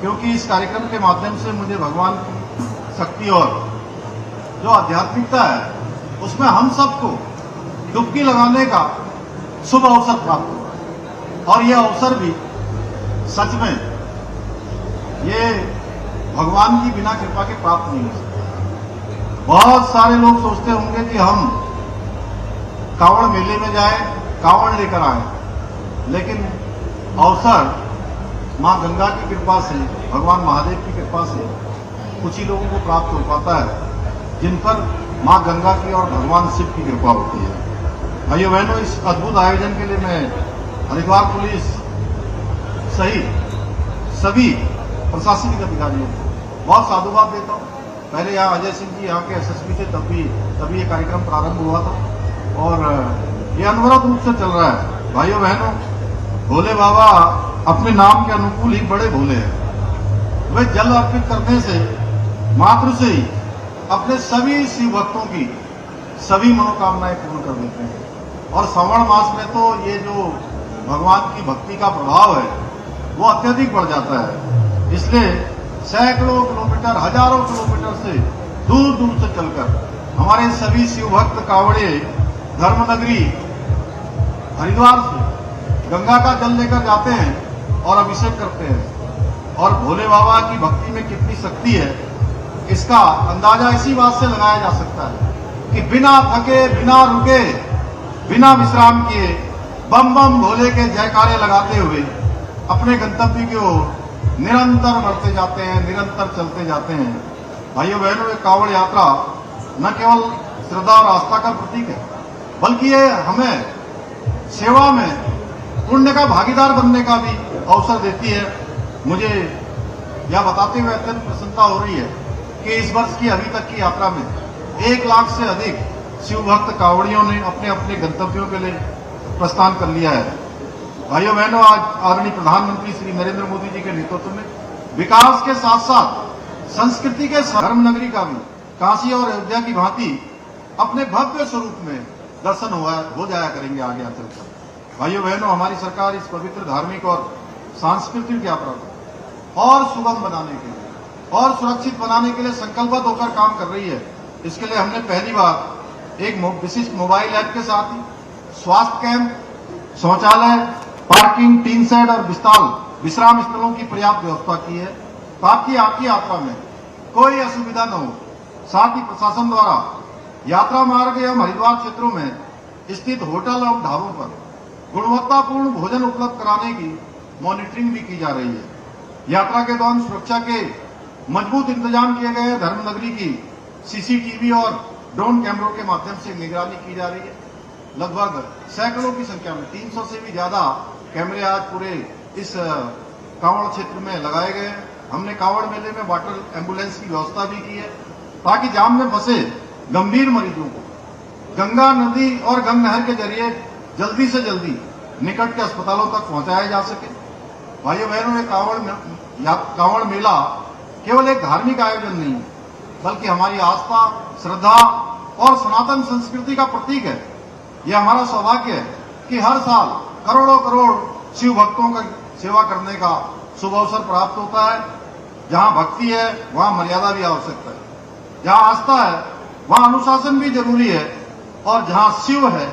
क्योंकि इस कार्यक्रम के माध्यम से मुझे भगवान की शक्ति और जो आध्यात्मिकता है उसमें हम सबको डुबकी लगाने का शुभ अवसर प्राप्त हुआ। और यह अवसर भी सच में ये भगवान की बिना कृपा के प्राप्त नहीं हो सकता। बहुत सारे लोग सोचते होंगे कि हम कांवड़ मेले में जाए, कांवड़ लेकर आए, लेकिन अवसर मां गंगा की कृपा से, भगवान महादेव की कृपा से कुछ ही लोगों को प्राप्त हो पाता है जिन पर मां गंगा की और भगवान शिव की कृपा होती है। भाइयों बहनों, इस अद्भुत आयोजन के लिए मैं हरिद्वार पुलिस सहित सभी प्रशासनिक अधिकारियों को बहुत साधुवाद देता हूं। पहले यहाँ अजय सिंह जी यहाँ के एसएसपी थे, तभी ये कार्यक्रम प्रारंभ हुआ था और ये अनवरत रूप से चल रहा है। भाइयों बहनों, भोले बाबा अपने नाम के अनुकूल ही बड़े भोले हैं। वे जल अर्पित करने से मात्र से ही अपने सभी शिव भक्तों की सभी मनोकामनाएं पूर्ण कर देते हैं। और श्रावण मास में तो ये जो भगवान की भक्ति का प्रभाव है वो अत्यधिक बढ़ जाता है। इसलिए सैकड़ों किलोमीटर, हजारों किलोमीटर से दूर दूर से चलकर हमारे सभी शिव भक्त कांवड़े धर्मनगरी हरिद्वार से गंगा का जल लेकर जाते हैं और अभिषेक करते हैं। और भोले बाबा की भक्ति में कितनी शक्ति है इसका अंदाजा इसी बात से लगाया जा सकता है कि बिना थके, बिना रुके, बिना विश्राम किए बम बम भोले के जयकारे लगाते हुए अपने गंतव्य की ओर निरंतर बढ़ते जाते हैं, निरंतर चलते जाते हैं। भाइयों बहनों, ये कांवड़ यात्रा न केवल श्रद्धा और आस्था का प्रतीक है, बल्कि ये हमें सेवा में पुण्य का भागीदार बनने का भी अवसर देती है। मुझे यह बताते हुए अत्यंत प्रसन्नता हो रही है कि इस वर्ष की अभी तक की यात्रा में 1 लाख से अधिक शिव भक्त कांवड़ियों ने अपने अपने गंतव्यों के लिए प्रस्थान कर लिया है। भाइयों बहनों, आज आदरणीय प्रधानमंत्री श्री नरेंद्र मोदी जी के नेतृत्व में विकास के साथ साथ संस्कृति के धर्मनगरी का भी काशी और अयोध्या की भांति अपने भव्य स्वरूप में दर्शन हो जाया करेंगे आगे चलकर। भाइयों बहनों, हमारी सरकार इस पवित्र धार्मिक और सांस्कृतिक यात्रा को और सुगम बनाने के लिए और सुरक्षित बनाने के लिए संकल्पित होकर काम कर रही है। इसके लिए हमने पहली बार एक विशिष्ट मोबाइल ऐप के साथ ही स्वास्थ्य कैंप, शौचालय, पार्किंग, टीन शेड और विश्राम स्थलों की पर्याप्त व्यवस्था की है ताकि आपकी यात्रा में कोई असुविधा न हो। साथ ही प्रशासन द्वारा यात्रा मार्ग एवं हरिद्वार क्षेत्रों में स्थित होटल और ढाबों पर गुणवत्तापूर्ण भोजन उपलब्ध कराने की मॉनिटरिंग भी की जा रही है। यात्रा के दौरान सुरक्षा के मजबूत इंतजाम किए गए हैं। धर्मनगरी की सीसीटीवी और ड्रोन कैमरों के माध्यम से निगरानी की जा रही है। लगभग सैकड़ों की संख्या में 300 से भी ज्यादा कैमरे आज पूरे इस कांवड़ क्षेत्र में लगाए गए हैं। हमने कांवड़ मेले में वाटर एम्बुलेंस की व्यवस्था भी की है ताकि जाम में फंसे गंभीर मरीजों को गंगा नदी और गंग नहर के जरिए जल्दी से जल्दी निकट के अस्पतालों तक पहुंचाया जा सके। भाइयों बहनों, ये कांवड़ मेला केवल एक धार्मिक आयोजन नहीं है, बल्कि हमारी आस्था, श्रद्धा और सनातन संस्कृति का प्रतीक है। यह हमारा सौभाग्य है कि हर साल करोड़ों करोड़ शिव भक्तों का सेवा करने का शुभ अवसर प्राप्त होता है। जहां भक्ति है वहां मर्यादा भी आवश्यक है, जहां आस्था है वहां अनुशासन भी जरूरी है और जहां शिव है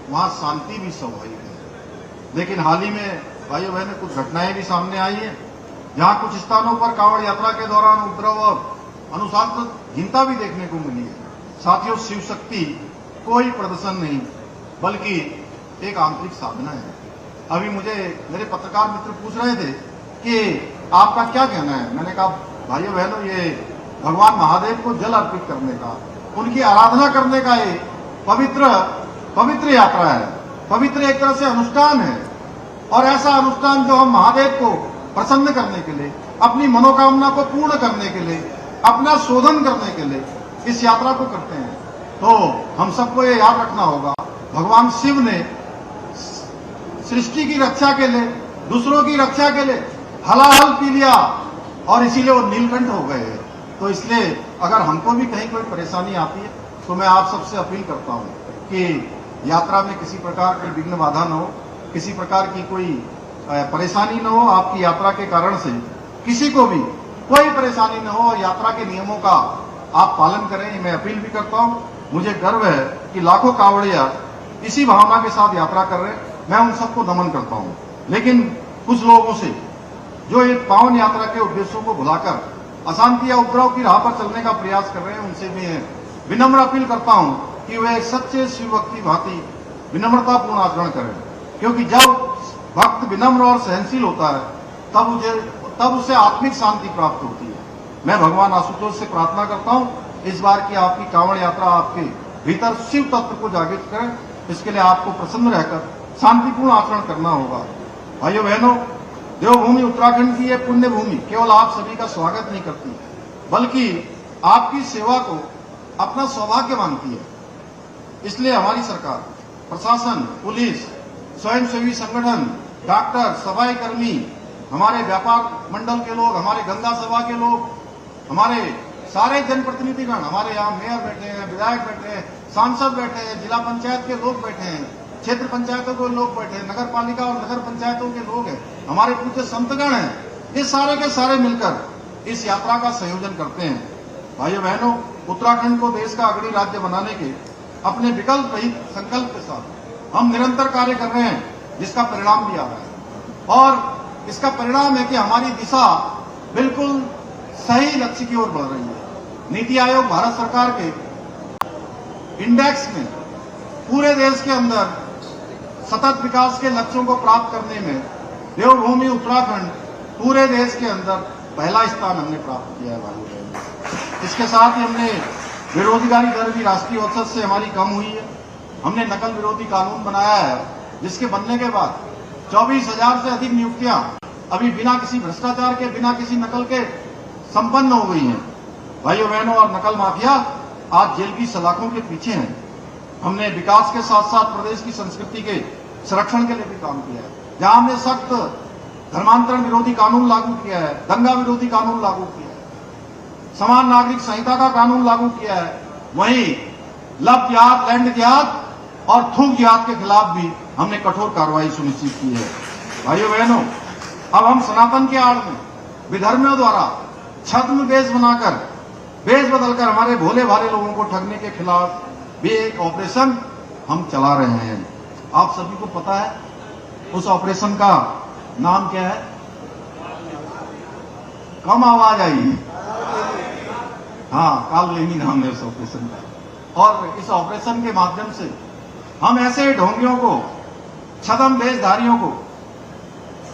वहां शांति भी स्वाभाविक है। लेकिन हाल ही में भाइयों बहनों कुछ घटनाएं भी सामने आई हैं, जहां कुछ स्थानों पर कांवड़ यात्रा के दौरान उपद्रव और अनुशासनहीनता भी देखने को मिली है। साथियों, शिव शक्ति कोई प्रदर्शन नहीं बल्कि एक आंतरिक साधना है। अभी मुझे मेरे पत्रकार मित्र पूछ रहे थे कि आपका क्या कहना है। मैंने कहा भाइयों बहनों, ये भगवान महादेव को जल अर्पित करने का, उनकी आराधना करने का ये पवित्र यात्रा है, पवित्र एक तरह से अनुष्ठान है। और ऐसा अनुष्ठान जो हम महादेव को प्रसन्न करने के लिए, अपनी मनोकामना को पूर्ण करने के लिए, अपना शोधन करने के लिए इस यात्रा को करते हैं। तो हम सबको ये याद रखना होगा, भगवान शिव ने सृष्टि की रक्षा के लिए, दूसरों की रक्षा के लिए हलाहल पी लिया और इसीलिए वो नीलकंठ हो गए। तो इसलिए अगर हमको भी कहीं कोई परेशानी आती है तो मैं आप सबसे अपील करता हूं कि यात्रा में किसी प्रकार की विघ्न बाधा न हो, किसी प्रकार की कोई परेशानी न हो आपकी यात्रा के कारण से, किसी को भी कोई परेशानी न हो, यात्रा के नियमों का आप पालन करें, मैं अपील भी करता हूं। मुझे गर्व है कि लाखों कांवड़िया इसी भावना के साथ यात्रा कर रहे हैं, मैं उन सबको नमन करता हूं। लेकिन कुछ लोगों से जो एक पावन यात्रा के उद्देश्यों को भुलाकर अशांति या उपद्रव की राह पर चलने का प्रयास कर रहे हैं, उनसे मैं विनम्र अपील करता हूं कि वे सच्चे शिव भक्त की भांति विनम्रतापूर्ण आचरण करें, क्योंकि जब भक्त विनम्र और सहनशील होता है तब उसे आत्मिक शांति प्राप्त होती है। मैं भगवान आशुतोष से प्रार्थना करता हूं इस बार की आपकी कांवड़ यात्रा आपके भीतर शिव तत्व को जागृत करे। इसके लिए आपको प्रसन्न रहकर शांतिपूर्ण आचरण करना होगा। भाइयों बहनों, देवभूमि उत्तराखंड की यह पुण्य भूमि केवल आप सभी का स्वागत नहीं करती, बल्कि आपकी सेवा को अपना सौभाग्य मानती है। इसलिए हमारी सरकार, प्रशासन, पुलिस, स्वयंसेवी संगठन, डॉक्टर, सफाई कर्मी, हमारे व्यापार मंडल के लोग, हमारे गंगा सभा के लोग, हमारे सारे जनप्रतिनिधिगण, हमारे यहाँ मेयर बैठे हैं, विधायक बैठे हैं, सांसद बैठे हैं, जिला पंचायत के लोग बैठे हैं, क्षेत्र पंचायतों के लोग बैठे हैं, नगर पालिका और नगर पंचायतों के लोग हैं, हमारे पूज्य संतगण हैं, ये सारे के सारे मिलकर इस यात्रा का संयोजन करते हैं। भाइयों बहनों, उत्तराखंड को देश का अग्रणी राज्य बनाने के अपने विकल्प रहित संकल्प के साथ हम निरंतर कार्य कर रहे हैं, जिसका परिणाम भी आ रहा है। और इसका परिणाम है कि हमारी दिशा बिल्कुल सही लक्ष्य की ओर बढ़ रही है। नीति आयोग भारत सरकार के इंडेक्स में पूरे देश के अंदर सतत विकास के लक्ष्यों को प्राप्त करने में देवभूमि उत्तराखंड पूरे देश के अंदर पहला स्थान हमने प्राप्त किया है। भाई, इसके साथ ही हमने बेरोजगारी दर भी राष्ट्रीय औसत से हमारी कम हुई है। हमने नकल विरोधी कानून बनाया है, जिसके बनने के बाद 24,000 से अधिक नियुक्तियां अभी बिना किसी भ्रष्टाचार के, बिना किसी नकल के संपन्न हो गई हैं। भाइयों बहनों, और नकल माफिया आज जेल की सलाखों के पीछे हैं। हमने विकास के साथ साथ प्रदेश की संस्कृति के संरक्षण के लिए भी काम किया है। जहां हमने सख्त धर्मांतरण विरोधी कानून लागू किया है, दंगा विरोधी कानून लागू किया है, समान नागरिक संहिता का कानून लागू किया है, वहीं लव जिहाद, लैंड जिहाद और थूक जिहाद के खिलाफ भी हमने कठोर कार्रवाई सुनिश्चित की है। भाइयों बहनों, अब हम सनातन के आड़ में विधर्मियों द्वारा छद्म वेश बनाकर, वेश बदलकर हमारे भोले भाले लोगों को ठगने के खिलाफ भी एक ऑपरेशन हम चला रहे हैं। आप सभी को पता है उस ऑपरेशन का नाम क्या है? कम आवाज आई है। हाँ, कालनेमी नाम है उस ऑपरेशन का। और इस ऑपरेशन के माध्यम से हम ऐसे ढोंगियों को, छद्म वेशधारियों को,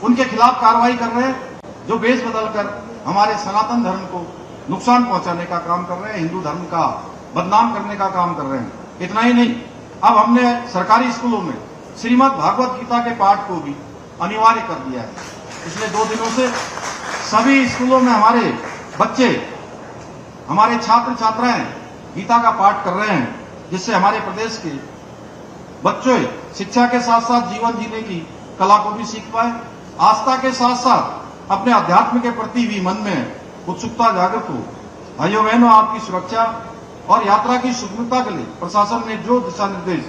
उनके खिलाफ कार्रवाई कर रहे हैं जो वेश बदलकर हमारे सनातन धर्म को नुकसान पहुंचाने का काम कर रहे हैं, हिंदू धर्म का बदनाम करने का काम कर रहे हैं। इतना ही नहीं, अब हमने सरकारी स्कूलों में श्रीमद् भागवत गीता के पाठ को भी अनिवार्य कर दिया है। पिछले 2 दिनों से सभी स्कूलों में हमारे बच्चे, हमारे छात्र छात्राएं गीता का पाठ कर रहे हैं, जिससे हमारे प्रदेश के बच्चे शिक्षा के साथ साथ जीवन जीने की कला को भी सीख पाए, आस्था के साथ साथ अपने अध्यात्म के प्रति भी मन में उत्सुकता जागृत हो। भाइयों बहनों, आपकी सुरक्षा और यात्रा की सुगमता के लिए प्रशासन ने जो दिशा निर्देश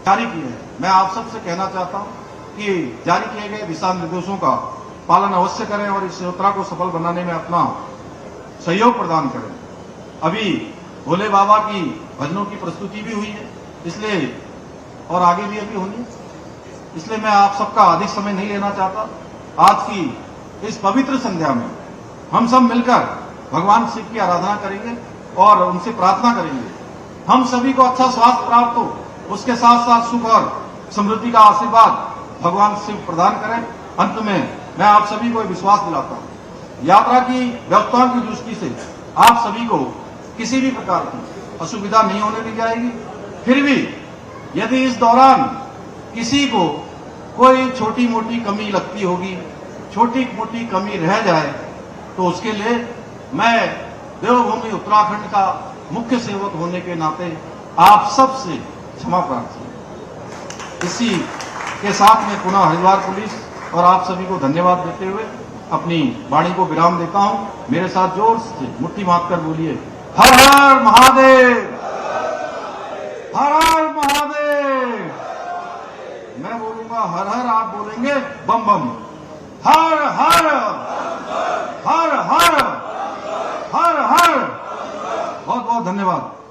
जारी किए हैं, मैं आप सबसे कहना चाहता हूं कि जारी किए गए दिशा निर्देशों का पालन अवश्य करें और इस यात्रा को सफल बनाने में अपना सहयोग प्रदान करें। अभी भोले बाबा की भजनों की प्रस्तुति भी हुई है, इसलिए और आगे भी अभी होनी है, इसलिए मैं आप सबका अधिक समय नहीं लेना चाहता। आज की इस पवित्र संध्या में हम सब मिलकर भगवान शिव की आराधना करेंगे और उनसे प्रार्थना करेंगे हम सभी को अच्छा स्वास्थ्य प्राप्त हो, उसके साथ साथ सुख और समृद्धि का आशीर्वाद भगवान शिव प्रदान करें। अंत में मैं आप सभी को विश्वास दिलाता हूं, यात्रा की व्यवस्थाओं की दृष्टि से आप सभी को किसी भी प्रकार की असुविधा नहीं होने दी जाएगी। फिर भी यदि इस दौरान किसी को कोई छोटी मोटी कमी लगती होगी, छोटी मोटी कमी रह जाए, तो उसके लिए मैं देवभूमि उत्तराखंड का मुख्य सेवक होने के नाते आप सबसे क्षमा प्रार्थी। इसी के साथ में पुनः हरिद्वार पुलिस और आप सभी को धन्यवाद देते हुए अपनी वाणी को विराम देता हूं। मेरे साथ जोर से मुट्ठी मारकर बोलिए, हर हर महादेव, हर हर महादेव। मैं बोलूंगा हर हर, आप बोलेंगे बम बम। हर हर, हर बहुत बहुत धन्यवाद।